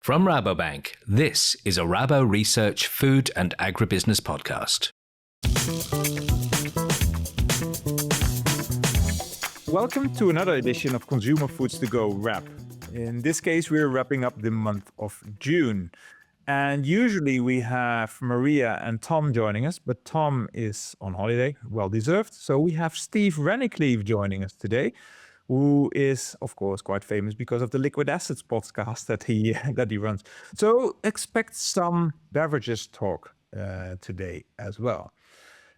From Rabobank, this is a RaboResearch food and agribusiness podcast. Welcome to another edition of Consumer Foods to Go Wrap. In this case, we're wrapping up the month of June. And usually we have Maria and Tom joining us, but Tom is on holiday, well deserved. So we have Steve Rannekleiv joining us today, who is, of course, quite famous because of the Liquid Assets podcast that he runs. So expect some beverages talk today as well.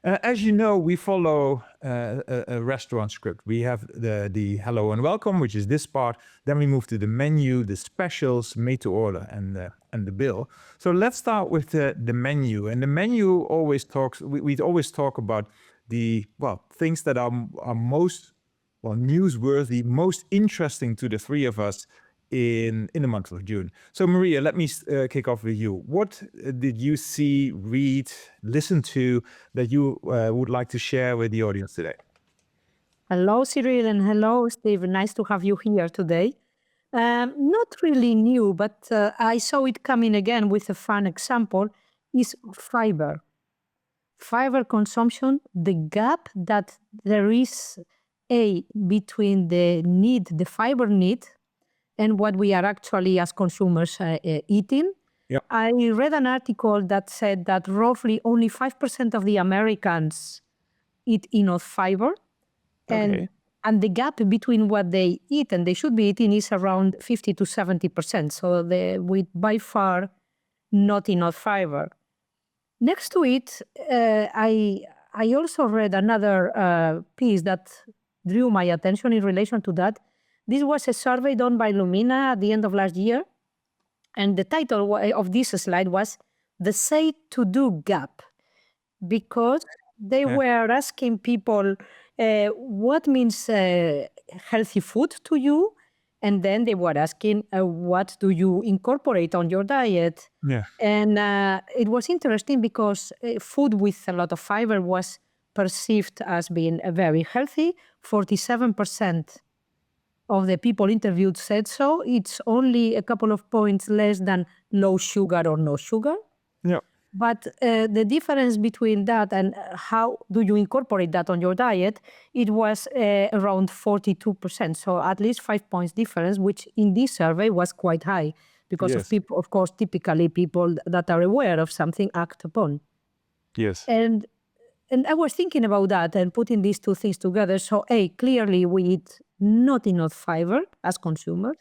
As you know, we follow a restaurant script. We have the hello and welcome, which is this part. Then we move to the menu, the specials, made to order, and the bill. So let's start with the menu. And the menu always talks. We always talk about the things that are most newsworthy, most interesting to the three of us in the month of June. So Maria, let me kick off with you. What did you see, read, listen to that you would like to share with the audience today? Hello, Cyrille, and hello, Steve. Nice to have you here today. Not really new, but I saw it coming again with a fun example, is fiber. Fiber consumption, the gap that there is between the fiber need, and what we are actually as consumers eating. Yep. I read an article that said that roughly only 5% of the Americans eat enough fiber. Okay. And the gap between what they eat and they should be eating is around 50 to 70%. So with by far not enough fiber. Next to it, I also read another piece that drew my attention in relation to that. This was a survey done by Lumina at the end of last year. And the title of this slide was The Say to Do Gap, because they were asking people what means healthy food to you. And then they were asking, what do you incorporate on your diet? Yeah. And it was interesting because food with a lot of fiber was perceived as being very healthy. 47% of the people interviewed said so. It's only a couple of points less than low sugar or no sugar. Yeah. But the difference between that and how do you incorporate that on your diet, it was around 42%. So at least 5 points difference, which in this survey was quite high because of people, of course, typically people that are aware of something act upon. Yes. And I was thinking about that and putting these two things together. So clearly we eat not enough fiber as consumers,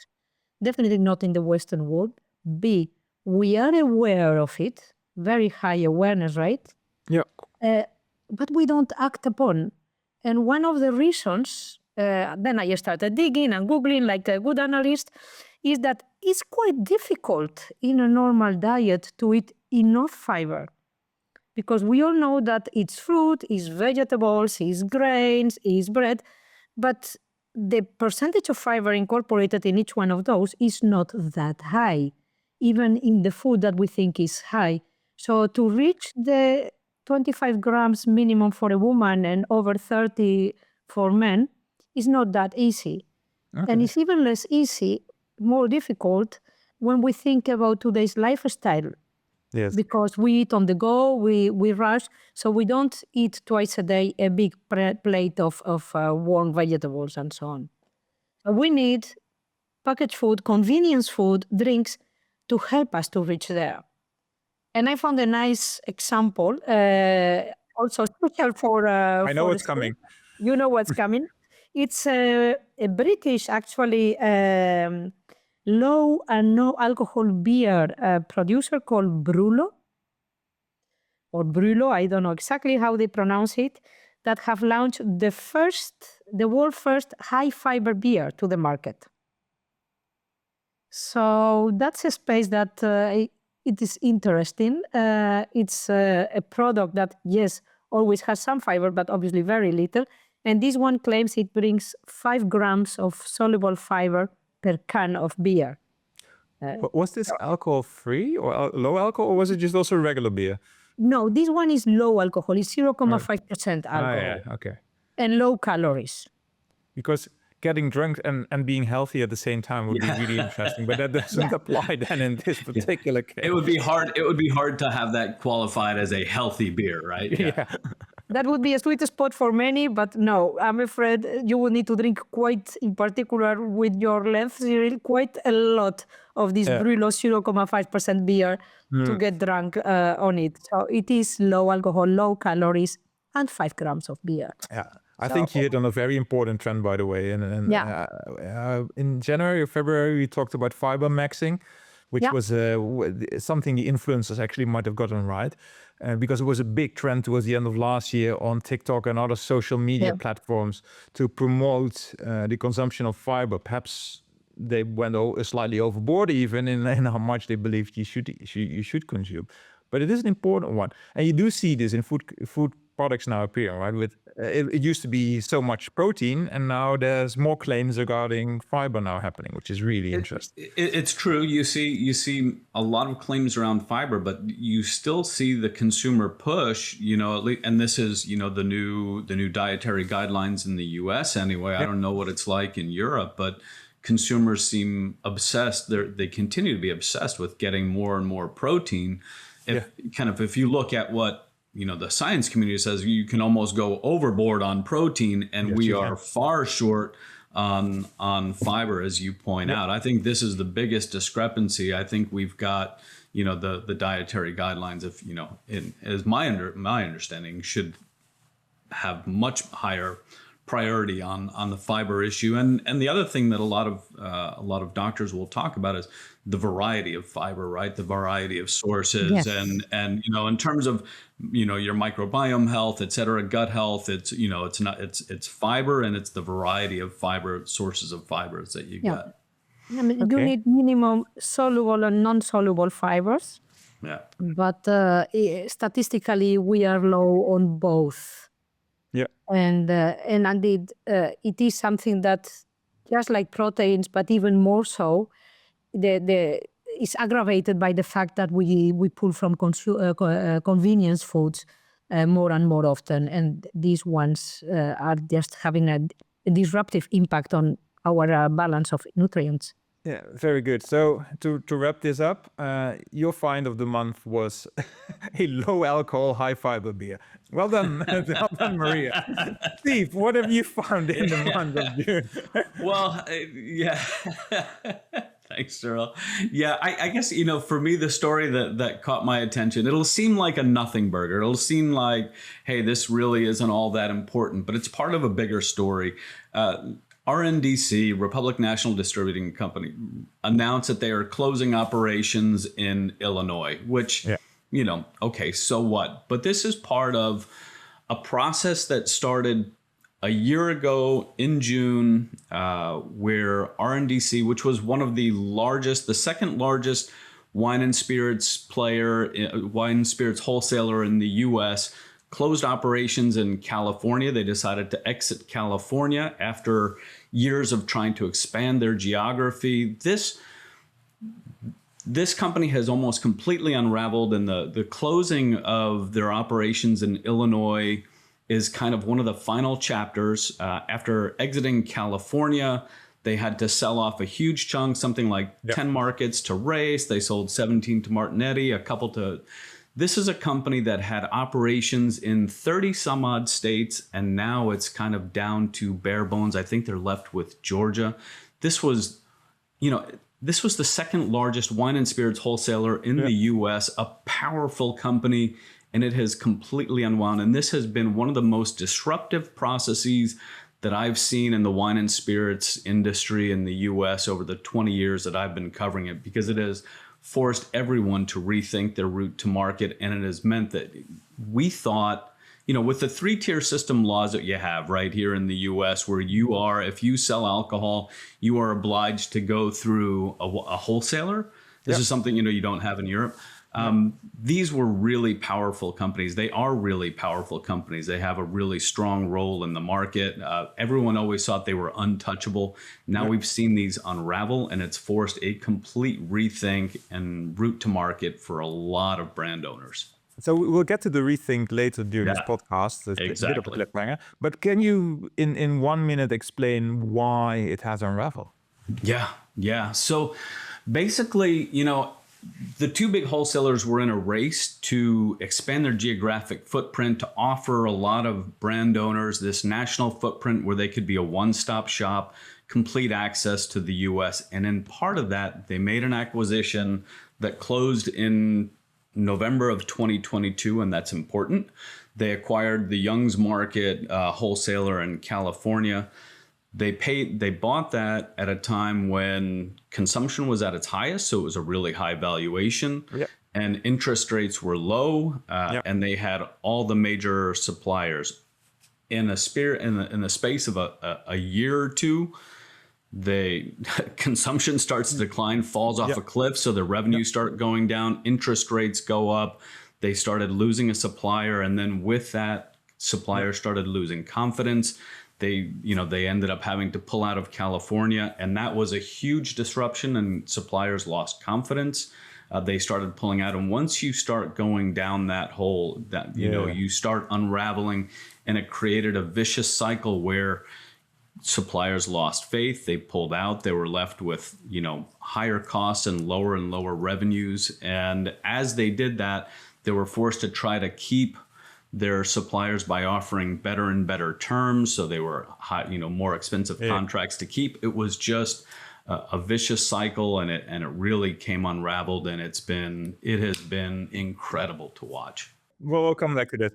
definitely not in the Western world. B, we are aware of it, very high awareness rate. Yeah. But we don't act upon. And one of the reasons, then I started digging and Googling like a good analyst, is that it's quite difficult in a normal diet to eat enough fiber. Because we all know that it's fruit, it's vegetables, it's grains, it's bread, but the percentage of fiber incorporated in each one of those is not that high, even in the food that we think is high. So to reach the 25 grams minimum for a woman and over 30 for men is not that easy. Okay. And it's even less easy, more difficult, when we think about today's lifestyle. Yes. Because we eat on the go, we rush, so we don't eat twice a day a big plate of warm vegetables and so on. We need packaged food, convenience food, drinks to help us to reach there. And I found a nice example, also special for... I know what's coming. You know what's coming. It's a British, actually, low and no alcohol beer producer called Brullo, or Brullo, I don't know exactly how they pronounce it, that have launched the world's first high fiber beer to the market. So that's a space that it is interesting. It's a product that, yes, always has some fiber, but obviously very little. And this one claims it brings 5 grams of soluble fiber per can of beer. Was this alcohol-free or low alcohol, or was it just also regular beer? No, this one is low alcohol. It's 0.5% alcohol. Okay. And low calories. Because getting drunk and being healthy at the same time would be really interesting, but that doesn't apply then in this particular case. It would be hard. It would be hard to have that qualified as a healthy beer, right? Yeah. That would be a sweet spot for many, but no, I'm afraid you would need to drink quite, in particular with your length, Cyrille, quite a lot of this Brülo 0.5% beer to get drunk on it. So it is low alcohol, low calories, and 5 grams of beer. Yeah. I think you hit on a very important trend, by the way. And in January or February, we talked about fiber maxing, which was something the influencers actually might have gotten right. Because it was a big trend towards the end of last year on TikTok and other social media platforms to promote the consumption of fiber. Perhaps they went slightly overboard even in how much they believed you should consume. But it is an important one. And you do see this in food products now appearing, right? With it used to be so much protein, and now there's more claims regarding fiber now happening, which is really interesting. It's true. You see a lot of claims around fiber, but you still see the consumer push. And this is the new dietary guidelines in the U.S. anyway. I don't know what it's like in Europe, but consumers seem obsessed. They continue to be obsessed with getting more and more protein. If you look at what the science community says, you can almost go overboard on protein, and we are far short on fiber, as you point out. I think this is the biggest discrepancy. I think we've got the dietary guidelines, as my understanding, should have much higher priority on the fiber issue. And the other thing that a lot of doctors will talk about is the variety of fiber, right? The variety of sources, and in terms of your microbiome health, et cetera, gut health, it's fiber, and it's the variety of fiber sources of fibers that you get. You need minimum soluble and non-soluble fibers. Yeah. But statistically, we are low on both. Yeah. And indeed, it is something that, just like proteins, but even more so, is aggravated by the fact that we pull from convenience foods more and more often, and these ones are just having a disruptive impact on our balance of nutrients. Yeah, very good. So to wrap this up, your find of the month was a low alcohol, high fiber beer. Well done, well done, Maria. Steve, what have you found in the month of June? Well, thanks, Cyrille. Yeah, I guess, for me, the story that caught my attention, it'll seem like a nothing burger. It'll seem like, hey, this really isn't all that important, but it's part of a bigger story. RNDC, Republic National Distributing Company, announced that they are closing operations in Illinois, which, okay, so what? But this is part of a process that started a year ago in June, where RNDC, which was one of the second largest wine and spirits wholesaler in the U.S., closed operations in California. They decided to exit California after years of trying to expand their geography. This company has almost completely unraveled, and the closing of their operations in Illinois is kind of one of the final chapters. After exiting California, they had to sell off a huge chunk, something like 10 markets to Race. They sold 17 to Martinetti, a couple to... This is a company that had operations in 30 some odd states, and now it's kind of down to bare bones. I think they're left with Georgia. This was the second largest wine and spirits wholesaler in the U.S., a powerful company, and it has completely unwound. And this has been one of the most disruptive processes that I've seen in the wine and spirits industry in the U.S. over the 20 years that I've been covering it, because it has forced everyone to rethink their route to market. And it has meant that we thought, with the 3-tier system laws that you have right here in the US, where if you sell alcohol, you are obliged to go through a wholesaler. This is something, you don't have in Europe. These were really powerful companies. They are really powerful companies. They have a really strong role in the market. Everyone always thought they were untouchable. Now we've seen these unravel, and it's forced a complete rethink and route to market for a lot of brand owners. So we'll get to the rethink later during this Yeah, podcast. It's a bit of a exactly. cliffhanger. But can you, in 1 minute, explain why it has unraveled? Yeah. So basically, the two big wholesalers were in a race to expand their geographic footprint, to offer a lot of brand owners this national footprint where they could be a one-stop shop, complete access to the US. And in part of that, they made an acquisition that closed in November of 2022, and that's important. They acquired the Young's Market wholesaler in California. They bought that at a time when consumption was at its highest, so it was a really high valuation, Yep. and interest rates were low, and they had all the major suppliers. In the space of a year or two, the consumption starts to decline, falls off a cliff, so the revenues start going down, interest rates go up. They started losing a supplier, and then with that, suppliers started losing confidence. They ended up having to pull out of California, and that was a huge disruption, and suppliers lost confidence. They started pulling out, and once you start going down that hole, you start unraveling, and it created a vicious cycle where suppliers lost faith. They pulled out. They were left with higher costs and lower revenues. And as they did that, they were forced to try to keep their suppliers by offering better and better terms. So they were more expensive contracts to keep. It was just a vicious cycle, and it really came unraveled. And it has been incredible to watch. Well, we'll come back to that.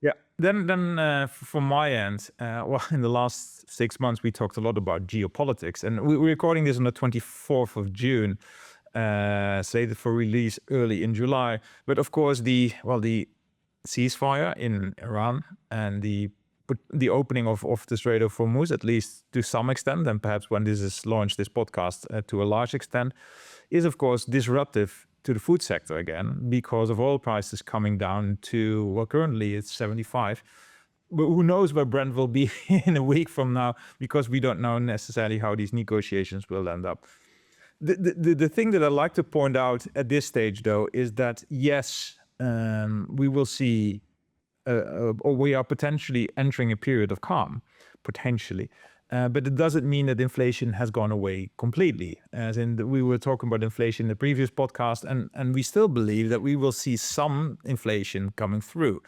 Yeah. Then from my end, in the last 6 months, we talked a lot about geopolitics, and we're recording this on the 24th of June, slated for release early in July. But of course, the ceasefire in Iran and the opening of the Strait of Hormuz, at least to some extent, and perhaps when this is launched, this podcast, to a large extent, is of course disruptive to the food sector again, because of oil prices coming down to, well, currently it's 75. But who knows where Brent will be in a week from now, because we don't know necessarily how these negotiations will end up. The thing that I'd like to point out at this stage, though, is that yes, we will see, or we are potentially entering a period of calm, potentially. But it doesn't mean that inflation has gone away completely. As in, we were talking about inflation in the previous podcast, and we still believe that we will see some inflation coming through.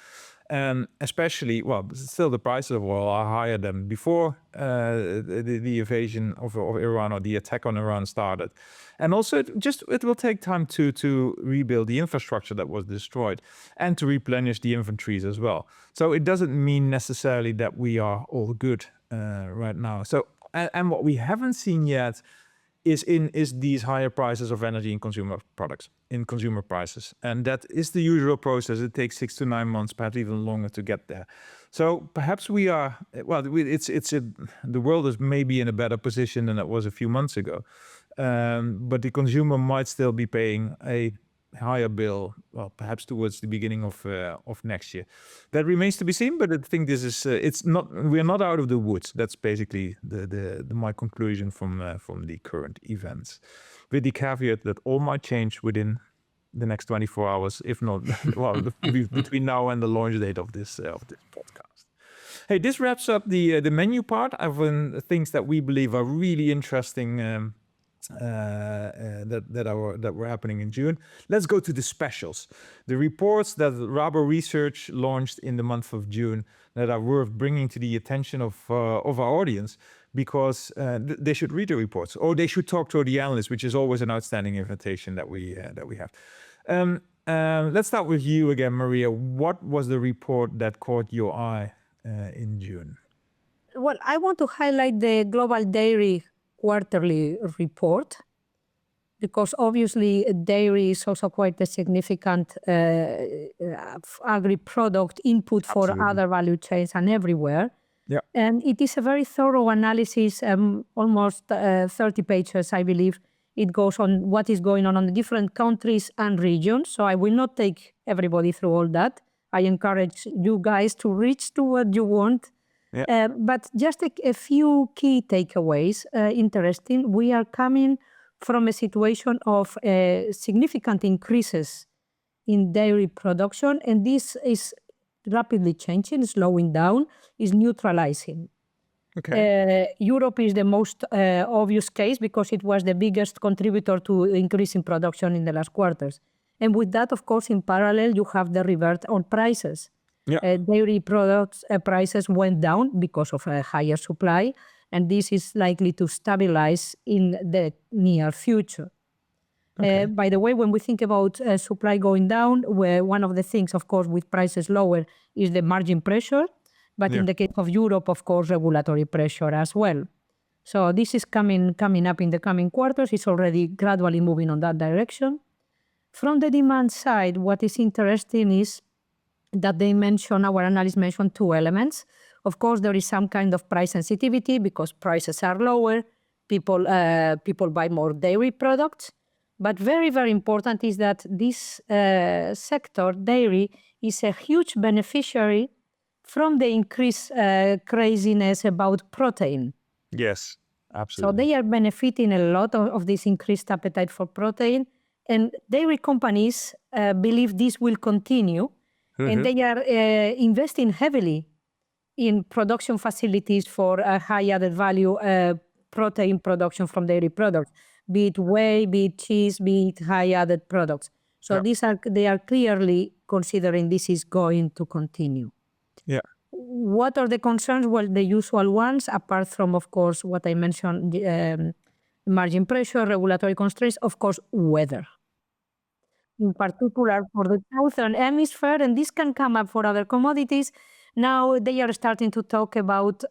Especially, still the prices of oil are higher than before the invasion of Iran, or the attack on Iran, started. And also, it will take time to rebuild the infrastructure that was destroyed, and to replenish the inventories as well. So it doesn't mean necessarily that we are all good right now. So, and what we haven't seen yet is these higher prices of energy in consumer products, in consumer prices. And that is the usual process. It takes 6 to 9 months, perhaps even longer, to get there. So perhaps we are, the world is maybe in a better position than it was a few months ago. But the consumer might still be paying a higher bill, perhaps towards the beginning of next year. That remains to be seen, but I think this is we're not out of the woods. That's basically my conclusion from the current events, with the caveat that all might change within the next 24 hours, if not between now and the launch date of this podcast. Hey, this wraps up the menu part of things that we believe are really interesting. That were happening in June. Let's go to the specials, the reports that RaboResearch launched in the month of June, that are worth bringing to the attention of our audience, because they should read the reports, or they should talk to the analysts, which is always an outstanding invitation that we have. Let's start with you again, Maria. What was the report that caught your eye in June? Well, I want to highlight the Global Dairy quarterly report, because obviously dairy is also quite a significant agri-product input for other value chains and everywhere. Yeah. And it is a very thorough analysis, almost 30 pages, I believe. It goes on what is going on the different countries and regions. So I will not take everybody through all that. I encourage you guys to reach to what you want. Yeah. But just a few key takeaways, interesting. We are coming from a situation of significant increases in dairy production, and this is rapidly changing, slowing down, is neutralizing. Okay. Europe is the most obvious case because it was the biggest contributor to increasing production in the last quarters. And with that, of course, in parallel, you have the revert on prices. Yeah. Dairy products prices went down because of a higher supply, and this is likely to stabilize in the near future. Okay. By the way, when we think about supply going down, where one of the things, of course, with prices lower is the margin pressure. But in the case of Europe, of course, regulatory pressure as well. So this is coming up in the coming quarters. It's already gradually moving on that direction. From the demand side, what is interesting is that our analysts mentioned two elements. Of course, there is some kind of price sensitivity because prices are lower. People buy more dairy products. But very, very important is that this sector, dairy, is a huge beneficiary from the increased craziness about protein. Yes, So absolutely. they are benefiting a lot of this increased appetite for protein. And dairy companies believe this will continue. And they are investing heavily in production facilities for a high added value protein production from dairy products, be it whey, be it cheese, be it high added products. So they are clearly considering this is going to continue. Yeah. What are the concerns? Well, the usual ones, apart from, of course, what I mentioned, margin pressure, regulatory constraints, of course, weather. In particular for the southern hemisphere, and this can come up for other commodities. Now they are starting to talk about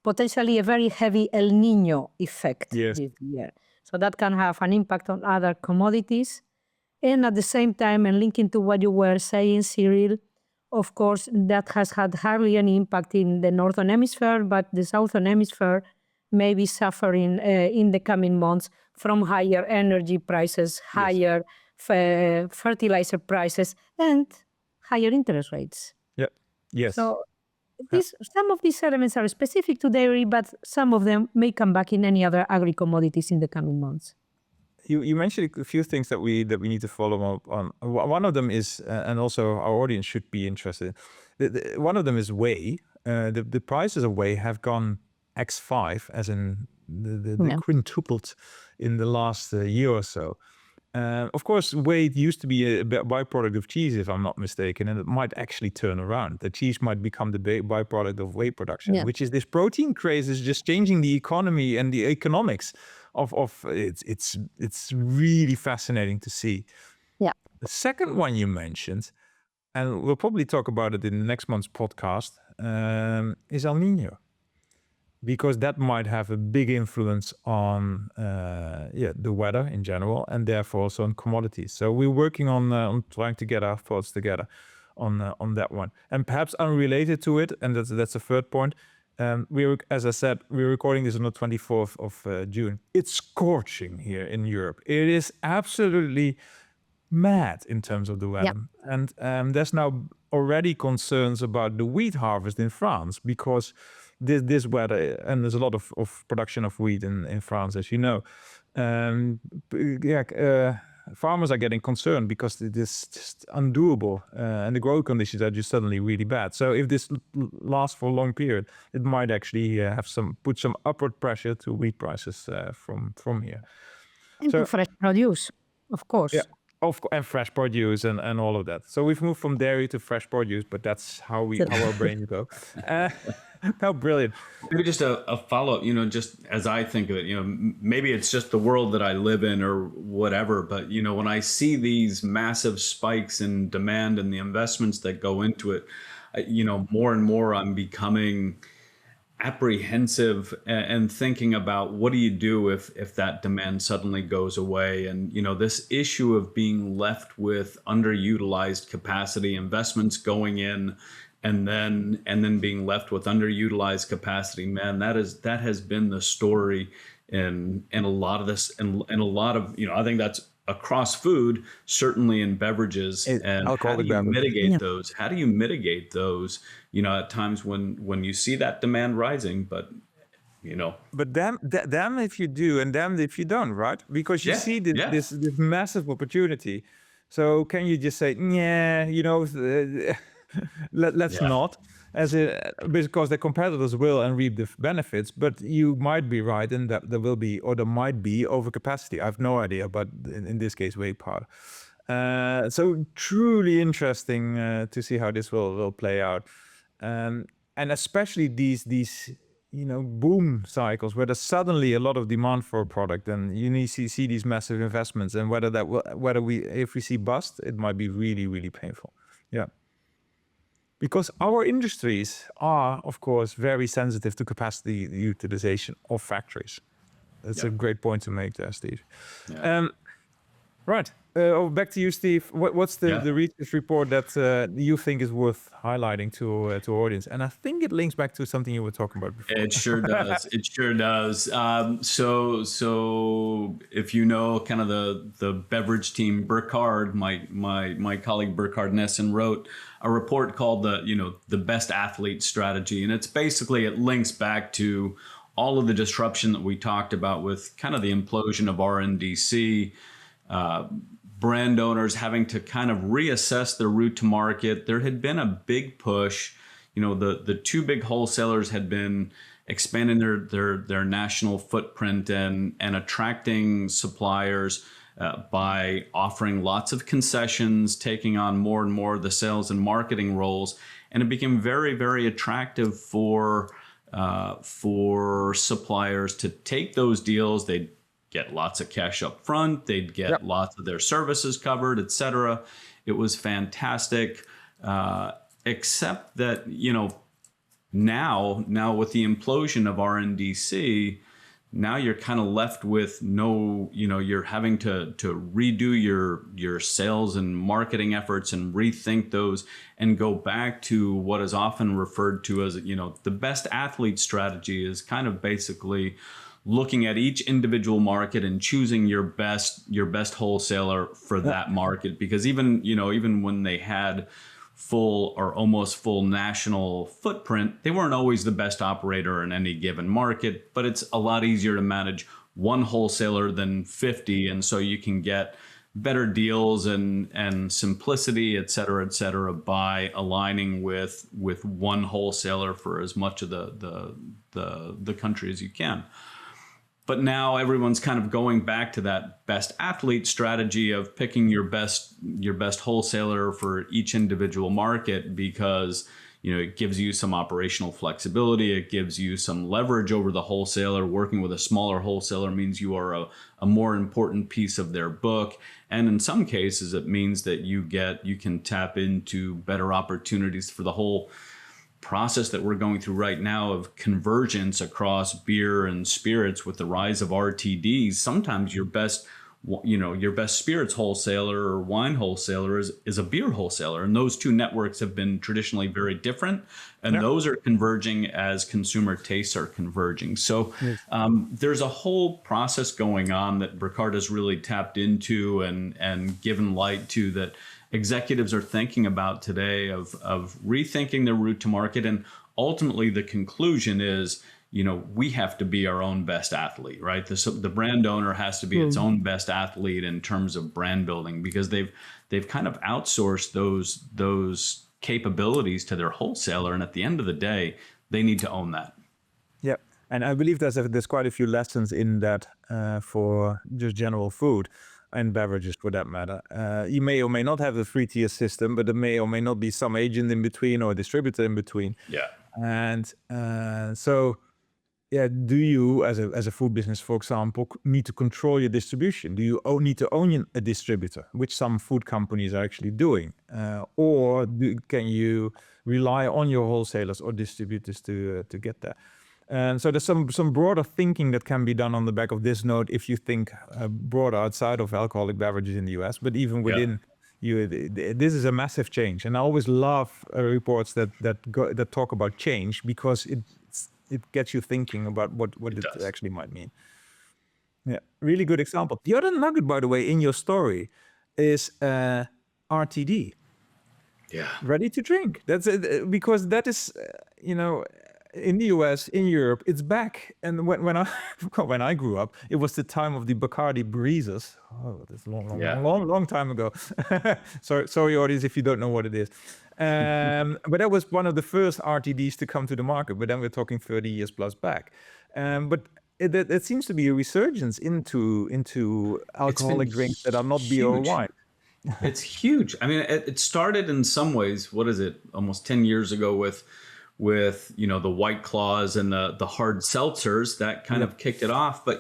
potentially a very heavy El Niño effect this year. So that can have an impact on other commodities. And at the same time, and linking to what you were saying, Cyrille, of course, that has had hardly any impact in the northern hemisphere, but the southern hemisphere may be suffering in the coming months from higher energy prices, higher fertilizer prices, and higher interest rates. Yeah. Yes. So some of these elements are specific to dairy, but some of them may come back in any other agri-commodities in the coming months. You mentioned a few things that we need to follow up on. One of them is, and also our audience should be interested. One of them is whey. The prices of whey have gone X5, as in the quintupled in the last year or so. Of course, whey used to be a byproduct of cheese, if I'm not mistaken, and it might actually turn around. The cheese might become the byproduct of whey production, which is this protein craze is just changing the economy and the economics of it's really fascinating to see. Yeah. The second one you mentioned, and we'll probably talk about it in next month's podcast, is El Niño. Because that might have a big influence on the weather in general, and therefore also on commodities. So we're working on trying to get our thoughts together on that one. And perhaps unrelated to it, and that's the third point. As I said, we're recording this on the 24th of June. It's scorching here in Europe. It is absolutely mad in terms of the weather. And there's now already concerns about the wheat harvest in France because this weather, and there's a lot of production of wheat in France, as you know. Farmers are getting concerned because it is just undoable, and the growing conditions are just suddenly really bad. So if this lasts for a long period, it might actually put some upward pressure to wheat prices from here. And to fresh produce, of course. Yeah. And fresh produce and all of that. So we've moved from dairy to fresh produce, but that's how our brains go. How brilliant. Maybe just a follow-up, just as I think of it, maybe it's just the world that I live in or whatever, but, when I see these massive spikes in demand and the investments that go into it, more and more I'm becoming apprehensive and thinking about what do you do if that demand suddenly goes away. And, this issue of being left with underutilized capacity, investments going in, and then being left with underutilized capacity, man, that has been the story in a lot of this, and a lot of, I think that's across food, certainly in beverages. And how do you mitigate those? How do you mitigate those, at times when you see that demand rising, but But damn if you do, and damn if you don't, right? Because you see this massive opportunity. So can you just say, yeah, let's Yeah. not, because the competitors will and reap the benefits, but you might be right in that there will be, or there might be overcapacity. I have no idea, but in this case, way part. So truly interesting to see how this will play out. And especially these boom cycles where there's suddenly a lot of demand for a product, and you need to see these massive investments, and if we see bust, it might be really, really painful. Yeah. Because our industries are, of course, very sensitive to capacity utilization of factories. That's a great point to make there, Steve. Yeah. Right. Back to you, Steve. What's the research report that you think is worth highlighting to our audience? And I think it links back to something you were talking about before. It sure does. It sure does. So if you know kind of the beverage team, Burkhard, my colleague Burkhard Nessen wrote a report called the best athlete strategy, and it's basically, it links back to all of the disruption that we talked about with kind of the implosion of RNDC. Brand owners having to kind of reassess their route to market. There had been a big push. The two big wholesalers had been expanding their national footprint and attracting suppliers by offering lots of concessions, taking on more and more of the sales and marketing roles, and it became very, very attractive for suppliers to take those deals. They'd get lots of cash up front, they'd get lots of their services covered, etc. It was fantastic, except that now with the implosion of RNDC, now you're kind of left with you're having to redo your sales and marketing efforts and rethink those and go back to what is often referred to as the best athlete strategy, is kind of basically looking at each individual market and choosing your best wholesaler for that market. Because even when they had full or almost full national footprint, they weren't always the best operator in any given market, but it's a lot easier to manage one wholesaler than 50. And so you can get better deals and simplicity, et cetera, by aligning with one wholesaler for as much of the country as you can. But now everyone's kind of going back to that best athlete strategy of picking your best wholesaler for each individual market, because it gives you some operational flexibility. It gives you some leverage over the wholesaler. Working with a smaller wholesaler means you are a more important piece of their book. And in some cases, it means that you can tap into better opportunities for the whole process that we're going through right now of convergence across beer and spirits with the rise of RTDs. Sometimes your best spirits wholesaler or wine wholesaler is a beer wholesaler, and those two networks have been traditionally very different, and those are converging as consumer tastes are converging. So there's a whole process going on that Burkhard has really tapped into and given light to, that executives are thinking about today of rethinking their route to market. And ultimately the conclusion is, we have to be our own best athlete, right? The brand owner has to be its own best athlete in terms of brand building, because they've kind of outsourced those capabilities to their wholesaler. And at the end of the day, they need to own that. Yeah. And I believe there's quite a few lessons in that for just general food and beverages for that matter. You may or may not have a 3-tier system, but there may or may not be some agent in between or a distributor in between. Yeah. And do you, as a food business, for example, need to control your distribution? Do you need to own a distributor, which some food companies are actually doing? Or can you rely on your wholesalers or distributors to get there? And so there's some broader thinking that can be done on the back of this note if you think broader outside of alcoholic beverages in the US, but even within this is a massive change. And I always love reports that talk about change, because it gets you thinking about what it actually might mean. Yeah, really good example. The other nugget, by the way, in your story is RTD. Yeah. Ready to drink. That's it, because that is, in the US, in Europe, it's back. And when I when I grew up, it was the time of the Bacardi breezes. Oh, that's a long time ago. Sorry, audience, if you don't know what it is. But that was one of the first RTDs to come to the market. But then we're talking 30 years plus back. But it seems to be a resurgence into alcoholic drinks that are not beer or wine. It's huge. I mean, it started in some ways, what is it, almost 10 years ago with the White Claws and the hard seltzers that kind of kicked it off. But,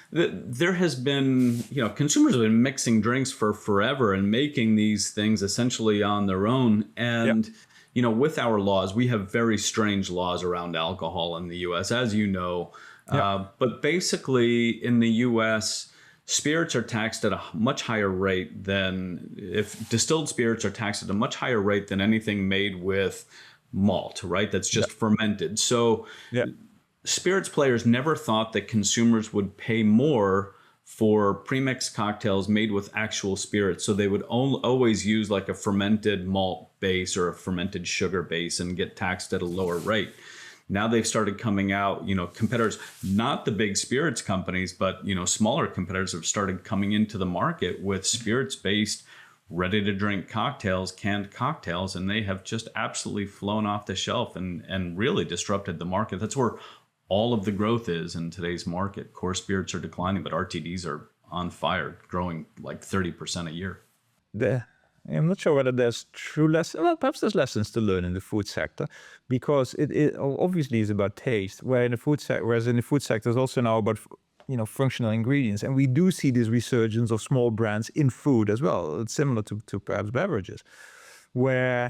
there has been, consumers have been mixing drinks for forever and making these things essentially on their own. And, with our laws, we have very strange laws around alcohol in the US, as you know. But basically in the US, spirits are taxed at a much higher rate than if distilled spirits are taxed at a much higher rate than anything made with malt, right? That's just fermented. So spirits players never thought that consumers would pay more for premixed cocktails made with actual spirits. So they would always use like a fermented malt base or a fermented sugar base and get taxed at a lower rate. Now they've started coming out, competitors, not the big spirits companies, but, smaller competitors have started coming into the market with spirits-based, ready-to-drink cocktails, canned cocktails, and they have just absolutely flown off the shelf and really disrupted the market. That's where all of the growth is in today's market. Core spirits are declining, but RTDs are on fire, growing like 30% a year. I'm not sure whether there's true lessons. Well, perhaps there's lessons to learn in the food sector, because it obviously is about taste. Whereas in the food sector, it's also now about functional ingredients, and we do see this resurgence of small brands in food as well. It's similar to perhaps beverages, where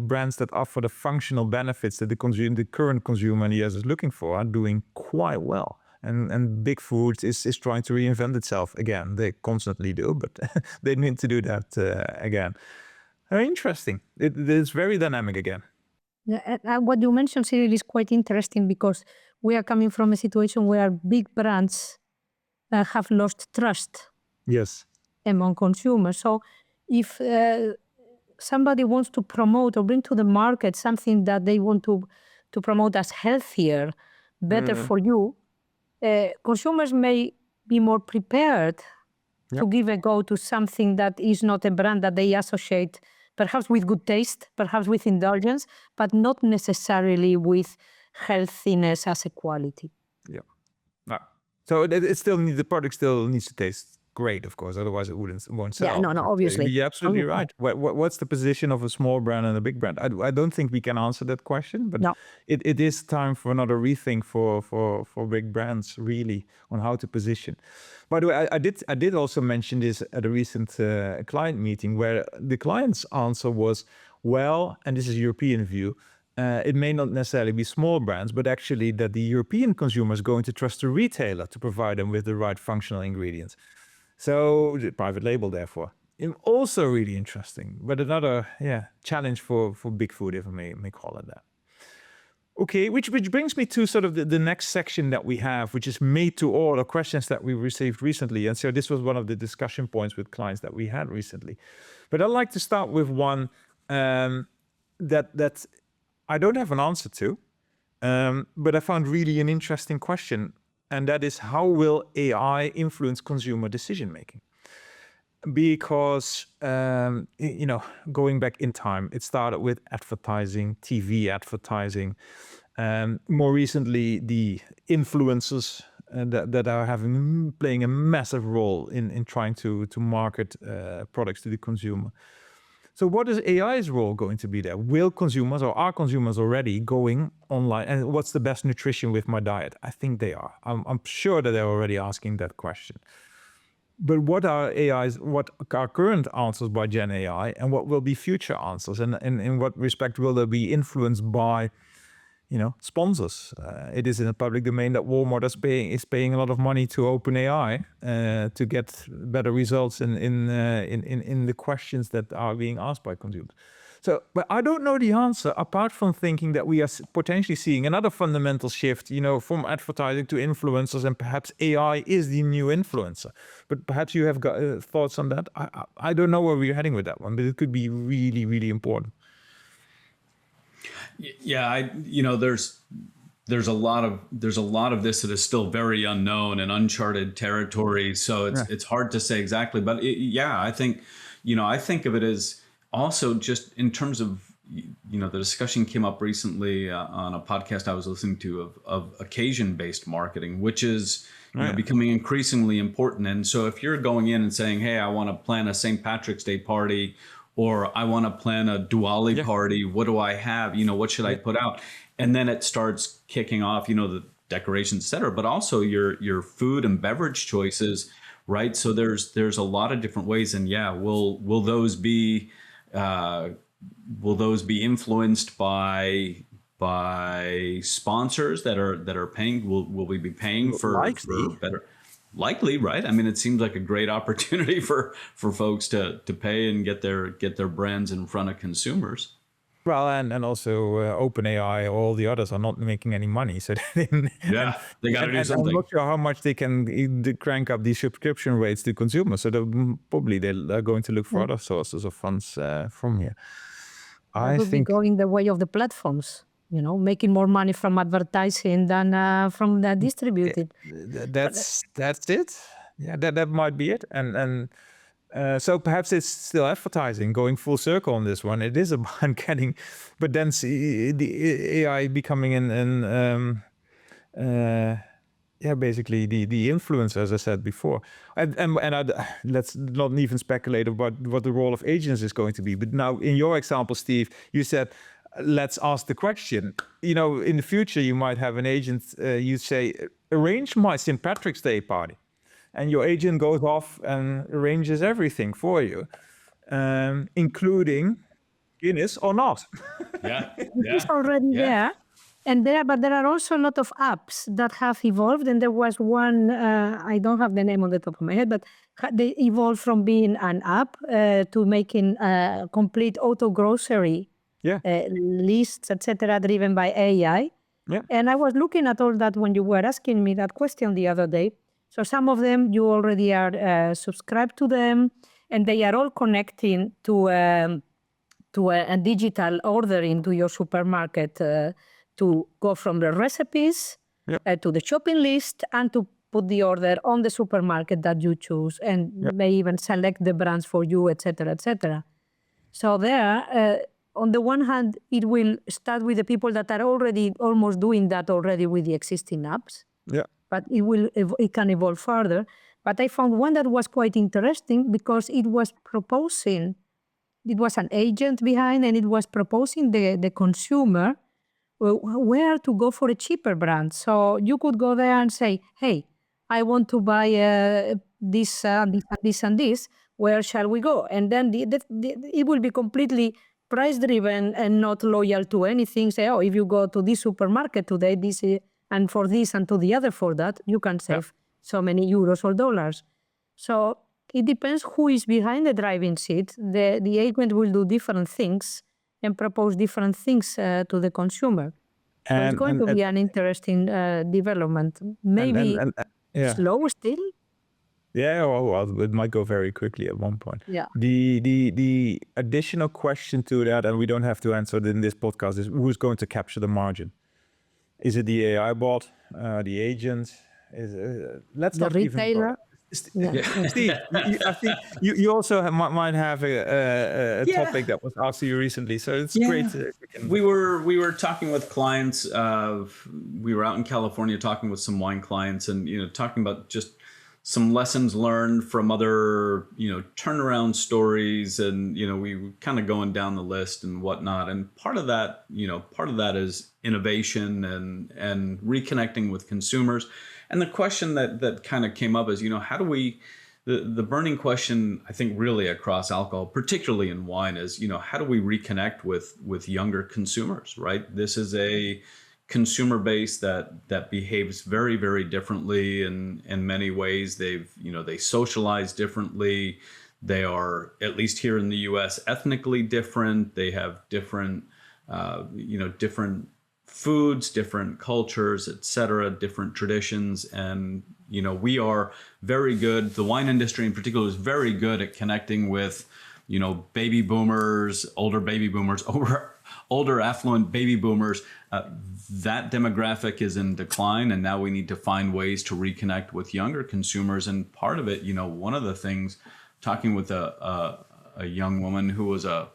brands that offer the functional benefits that the current consumer in the US is looking for are doing quite well. And big food is trying to reinvent itself again. They constantly do, but they need to do that again. Very interesting. It is very dynamic again. What you mentioned, Cyrille, is quite interesting, because we are coming from a situation where big brands have lost trust among consumers. So if somebody wants to promote or bring to the market something that they want to promote as healthier, better for you, consumers may be more prepared to give a go to something that is not a brand that they associate perhaps with good taste, perhaps with indulgence, but not necessarily with healthiness as a quality. So the product still needs to taste great, of course, otherwise it won't sell. No, obviously. You're absolutely right. What's the position of a small brand and a big brand? I don't think we can answer that question, but it is time for another rethink for big brands, really, on how to position. By the way, I did also mention this at a recent client meeting, where the client's answer was, well, and this is a European view, it may not necessarily be small brands, but actually that the European consumer is going to trust the retailer to provide them with the right functional ingredients. So the private label, therefore, also really interesting, but another challenge for big food, if I may call it that. Okay, which brings me to sort of the next section that we have, which is made to order, questions that we received recently. And so this was one of the discussion points with clients that we had recently. But I'd like to start with one that I don't have an answer to, but I found really an interesting question. And that is, how will AI influence consumer decision making? Because, going back in time, it started with advertising, TV advertising. More recently, the influencers that are playing a massive role in trying to market products to the consumer. So what is AI's role going to be there? Will consumers, or are consumers already going online? And what's the best nutrition with my diet? I think they are. I'm sure that they're already asking that question. But what are current answers by Gen AI, and what will be future answers? And in what respect will they be influenced by sponsors? It is in the public domain that Walmart is paying a lot of money to OpenAI to get better results in the questions that are being asked by consumers. So, but I don't know the answer, apart from thinking that we are potentially seeing another fundamental shift, from advertising to influencers, and perhaps AI is the new influencer. But perhaps you have got thoughts on that. I don't know where we're heading with that one, but it could be really, really important. Yeah, there's a lot of this that is still very unknown and uncharted territory. So it's hard to say exactly, but I think, I think of it as also just in terms of, the discussion came up recently on a podcast I was listening to of occasion-based marketing, which is becoming increasingly important. And so if you're going in and saying, hey, I want to plan a St. Patrick's Day party, or I want to plan a Diwali party, what do I have? What should I put out? And then it starts kicking off, the decorations, et cetera, but also your food and beverage choices, right? So there's a lot of different ways. And will those be influenced by sponsors that are paying? Will we be paying for better? Likely, right? I mean, it seems like a great opportunity for folks to pay and get their brands in front of consumers. Well, and also OpenAI, all the others are not making any money, so they got to do something. I'm not sure how much they can crank up these subscription rates to consumers. So they're going to look for other sources of funds from here. I think be going the way of the platforms. Making more money from advertising than from the distributed. That's it. Yeah, that might be it. And so perhaps it's still advertising, going full circle on this one. It is about getting, but then see the AI becoming basically the influencer, as I said before. And let's not even speculate about what the role of agents is going to be. But now in your example, Steve, you said, let's ask the question. In the future, you might have an agent, you say, arrange my St. Patrick's Day party. And your agent goes off and arranges everything for you, including Guinness or not. It's already there. But there are also a lot of apps that have evolved. And there was one, I don't have the name on the top of my head, but they evolved from being an app to making complete auto grocery lists, etc., driven by AI. Yeah. And I was looking at all that when you were asking me that question the other day. So some of them you already are subscribed to them, and they are all connecting to a digital ordering to your supermarket to go from the recipes to the shopping list and to put the order on the supermarket that you choose, and may even select the brands for you, etc., etc. So there. On the one hand, it will start with the people that are already almost doing that already with the existing apps. Yeah. But it can evolve further. But I found one that was quite interesting because it was an agent behind, and it was proposing the consumer where to go for a cheaper brand. So you could go there and say, hey, I want to buy this and this. Where shall we go? And then it will be completely price-driven and not loyal to anything. Say, if you go to this supermarket today, this and for this and to the other for that, you can save so many euros or dollars. So it depends who is behind the driving seat. The agent will do different things and propose different things to the consumer. So it's going to be an interesting development. Maybe slow still. Yeah, well, it might go very quickly at one point. Yeah. The additional question to that, and we don't have to answer it in this podcast, is who's going to capture the margin? Is it the AI bot, the agent? Let's the not retailer. Steve, I think you also might have a topic that was asked to you recently, so it's great. We were talking with clients. We were out in California talking with some wine clients, and talking about just some lessons learned from other, turnaround stories, and, we were kind of going down the list and whatnot. And part of that is innovation and reconnecting with consumers. And the question that kind of came up is, how do we, the burning question, I think, really across alcohol, particularly in wine, is, how do we reconnect with younger consumers, right? This is a consumer base that behaves very, very differently in many ways. They socialize differently. They are, at least here in the US, ethnically different. They have different different foods, different cultures, etc., different traditions. And we are very good, the wine industry in particular is very good at connecting with baby boomers, older baby boomers older affluent baby boomers, that demographic is in decline, and now we need to find ways to reconnect with younger consumers. And part of it, one of the things, talking with a young woman who was a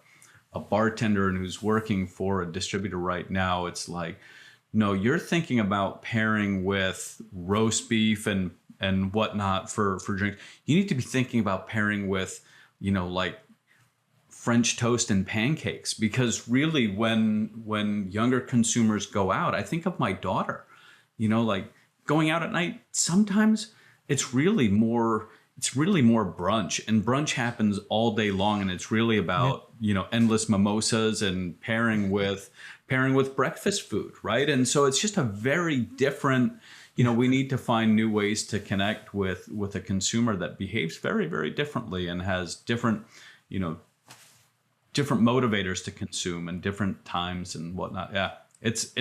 bartender and who's working for a distributor right now, it's like, no, you're thinking about pairing with roast beef and whatnot for drinks. You need to be thinking about pairing with, like French toast and pancakes, because really when younger consumers go out, I think of my daughter, like going out at night, sometimes it's really more brunch, and brunch happens all day long. And it's really about, endless mimosas and pairing with breakfast food. Right. And so it's just a very different, we need to find new ways to connect with a consumer that behaves very, very differently and has different, different motivators to consume and different times and whatnot. Yeah. It's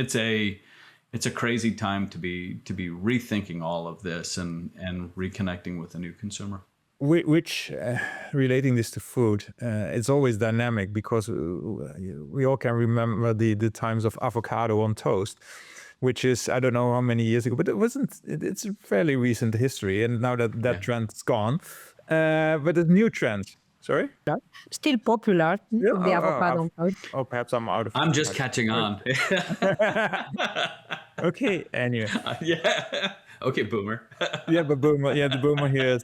a crazy time to be rethinking all of this and reconnecting with a new consumer. Which relating this to food, it's always dynamic, because we all can remember the times of avocado on toast, which is, I don't know how many years ago, but it's a fairly recent history. And now that trend's gone, but a new trend. Sorry? Still popular, the avocado on toast. Oh, perhaps I'm out of... I'm just catching on. Okay, anyway. Yeah. Okay, boomer. Yeah, but boomer. Yeah, the boomer here is.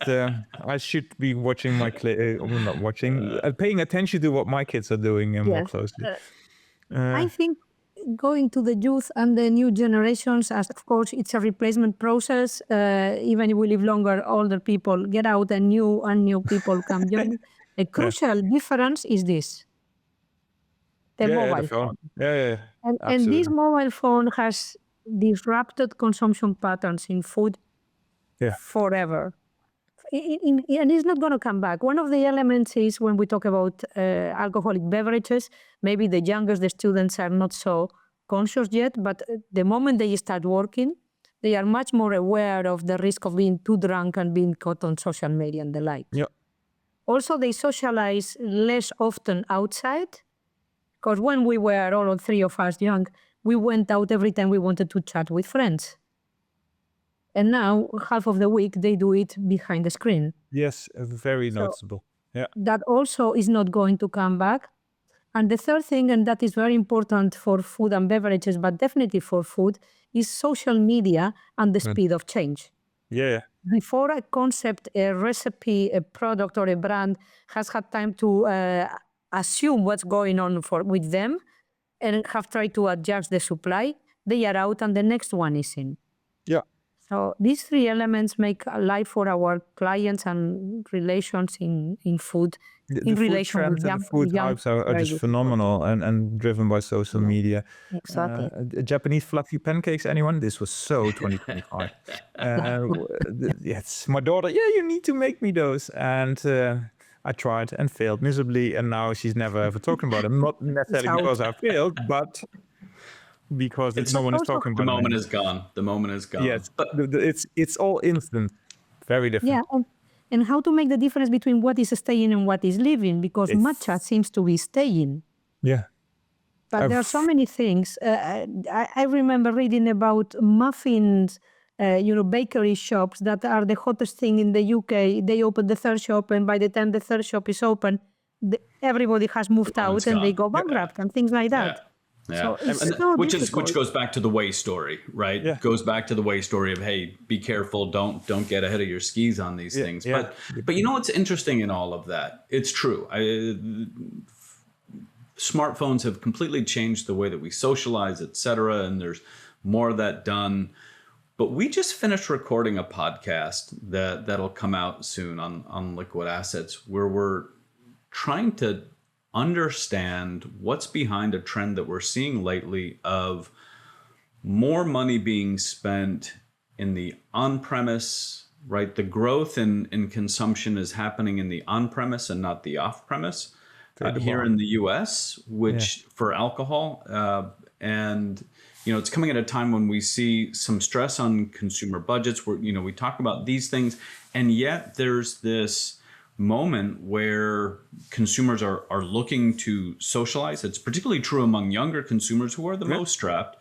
I should be watching not watching, paying attention to what my kids are doing more closely. I think going to the youth and the new generations, as of course it's a replacement process. Even if we live longer, older people get out and new people come join. A crucial difference is this: the mobile phone. Yeah. And this mobile phone has disrupted consumption patterns in food forever. And it's not going to come back. One of the elements is when we talk about alcoholic beverages, maybe the youngest, the students are not so conscious yet, but the moment they start working, they are much more aware of the risk of being too drunk and being caught on social media and the like. Yeah. Also, they socialize less often outside, because when we were all three of us young, we went out every time we wanted to chat with friends. And now, half of the week, they do it behind the screen. Yes, very noticeable. Yeah. That also is not going to come back. And the third thing, and that is very important for food and beverages, but definitely for food, is social media and the speed of change. Yeah. Before a concept, a recipe, a product, or a brand has had time to assume what's going on with them and have tried to adjust the supply, they are out and the next one is in. Yeah. So these three elements make life for our clients and relations in food. The food trends and the food hypes are just phenomenal and driven by social media. Exactly. Japanese fluffy pancakes, anyone? This was so 2025. Yes, my daughter, you need to make me those. And I tried and failed miserably. And now she's never ever talking about them. Not necessarily because I failed, but because no one is talking about it. The moment is gone. The moment is gone. Yes, but it's all instant. Very different. Yeah, and how to make the difference between what is staying and what is leaving, because matcha seems to be staying. Yeah. But there are so many things. I remember reading about muffins, bakery shops that are the hottest thing in the UK. They open the third shop, and by the time the third shop is open, everybody has moved out and they go bankrupt and things like that. Yeah. So which goes back to the way story, right? Yeah. Goes back to the way story of, hey, be careful, don't get ahead of your skis on these things. Yeah. But you know what's interesting in all of that? It's true. Smartphones have completely changed the way that we socialize, etc. And there's more of that done. But we just finished recording a podcast that'll come out soon on liquid assets, where we're trying to understand what's behind a trend that we're seeing lately of more money being spent in the on-premise, right? The growth in consumption is happening in the on-premise and not the off-premise here in the US, which for alcohol. And, it's coming at a time when we see some stress on consumer budgets where, we talk about these things, and yet there's this moment where consumers are looking to socialize. It's particularly true among younger consumers who are the most strapped.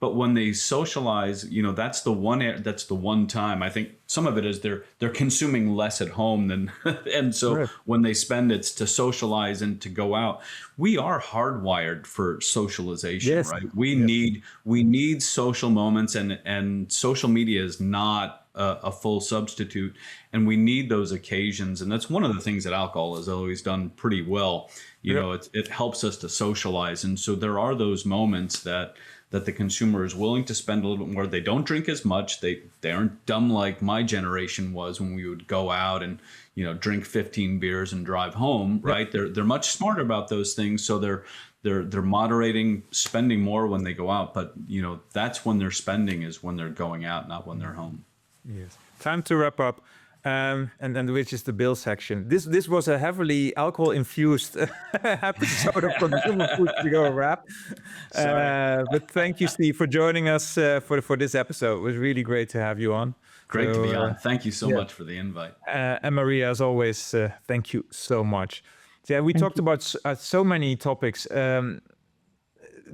But when they socialize, that's the one time. I think some of it is they're consuming less at home than, and so when they spend, it's to socialize and to go out. We are hardwired for socialization, right? We need social moments, and social media is not a full substitute, and we need those occasions. And that's one of the things that alcohol has always done pretty well. It helps us to socialize, and so there are those moments that the consumer is willing to spend a little bit more. They don't drink as much. They aren't dumb like my generation was when we would go out and drink 15 beers and drive home, right? They're much smarter about those things, so they're moderating spending more when they go out. But that's when they're spending, is when they're going out, not when they're home. Yes. Time to wrap up. And which is the bill section. This was a heavily alcohol-infused episode of Consumer Foods to Go Wrap. But thank you, Steve, for joining us for this episode. It was really great to have you on. Great to be on. Thank you so much for the invite. And Maria, as always, thank you so much. Yeah, we talked about so many topics.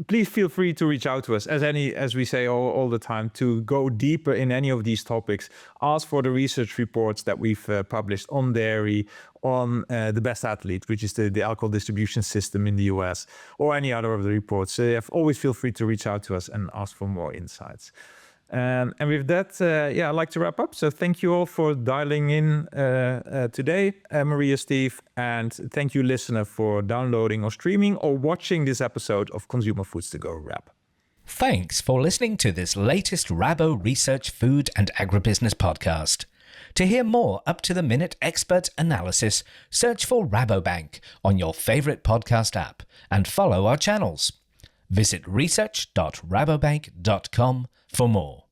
Please feel free to reach out to us, as we say all the time, to go deeper in any of these topics. Ask for the research reports that we've published on dairy, on the Best Athlete, which is the alcohol distribution system in the US, or any other of the reports. Always feel free to reach out to us and ask for more insights. And with that, I'd like to wrap up. So thank you all for dialing in today, Maria, Steve, and thank you, listener, for downloading or streaming or watching this episode of Consumer Foods to Go Wrap. Thanks for listening to this latest RaboResearch Food and Agribusiness podcast. To hear more up-to-the-minute expert analysis, search for Rabobank on your favorite podcast app and follow our channels. Visit research.rabobank.com for more.